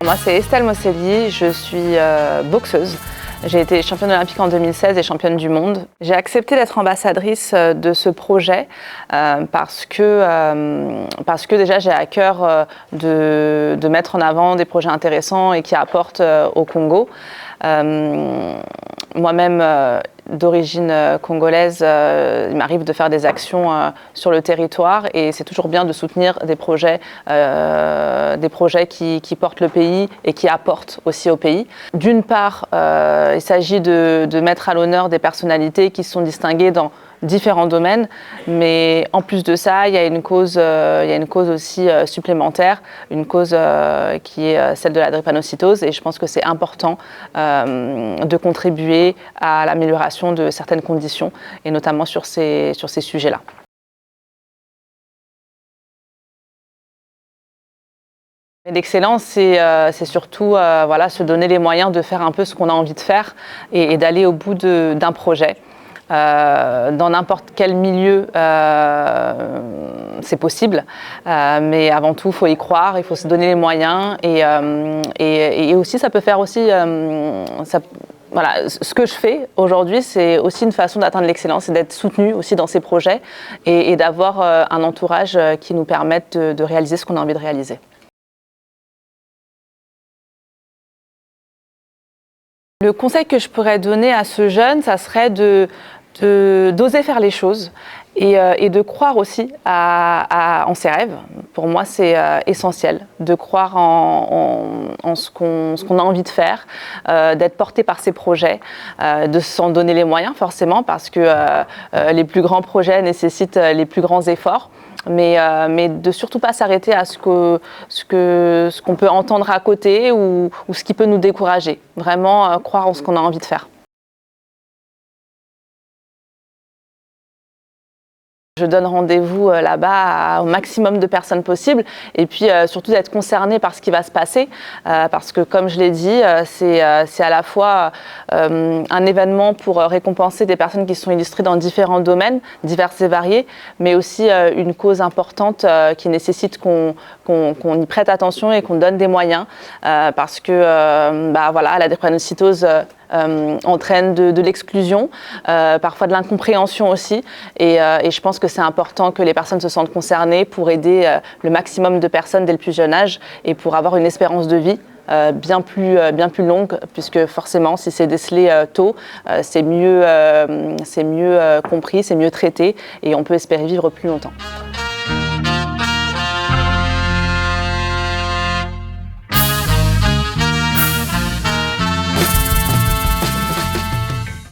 Moi, c'est Estelle Mosselli, je suis boxeuse. J'ai été championne olympique en 2016 et championne du monde. J'ai accepté d'être ambassadrice de ce projet parce que déjà j'ai à cœur de mettre en avant des projets intéressants et qui apportent au Congo. Moi-même, d'origine congolaise, il m'arrive de faire des actions sur le territoire et c'est toujours bien de soutenir des projets qui portent le pays et qui apportent aussi au pays. D'une part, il s'agit de mettre à l'honneur des personnalités qui se sont distinguées dans différents domaines, mais en plus de ça, il y a une cause aussi supplémentaire, une cause qui est celle de la drépanocytose, et je pense que c'est important de contribuer à l'amélioration de certaines conditions, et notamment sur ces sujets-là. L'excellence, c'est surtout se donner les moyens de faire un peu ce qu'on a envie de faire et d'aller au bout d'un projet. Dans n'importe quel milieu, c'est possible, mais avant tout, il faut y croire, il faut se donner les moyens et aussi, ça peut faire aussi... Voilà, ce que je fais aujourd'hui, c'est aussi une façon d'atteindre l'excellence et d'être soutenu aussi dans ces projets et d'avoir un entourage qui nous permette de réaliser ce qu'on a envie de réaliser. Le conseil que je pourrais donner à ce jeune, ça serait d'oser faire les choses et de croire aussi en ses rêves. Pour moi, c'est essentiel de croire en ce qu'on a envie de faire, d'être porté par ses projets, de s'en donner les moyens forcément parce que les plus grands projets nécessitent les plus grands efforts. Mais de surtout pas s'arrêter à ce qu'on peut entendre à côté ou ce qui peut nous décourager. Vraiment croire en ce qu'on a envie de faire. Je donne rendez-vous là-bas au maximum de personnes possible et puis surtout d'être concerné par ce qui va se passer parce que comme je l'ai dit, c'est à la fois un événement pour récompenser des personnes qui sont illustrées dans différents domaines, divers et variés, mais aussi une cause importante qui nécessite qu'on y prête attention et qu'on donne des moyens parce que la drépanocytose entraîne de l'exclusion, parfois de l'incompréhension aussi et je pense que c'est important que les personnes se sentent concernées pour aider le maximum de personnes dès le plus jeune âge et pour avoir une espérance de vie bien plus longue puisque forcément si c'est décelé tôt, c'est mieux compris, c'est mieux traité et on peut espérer vivre plus longtemps.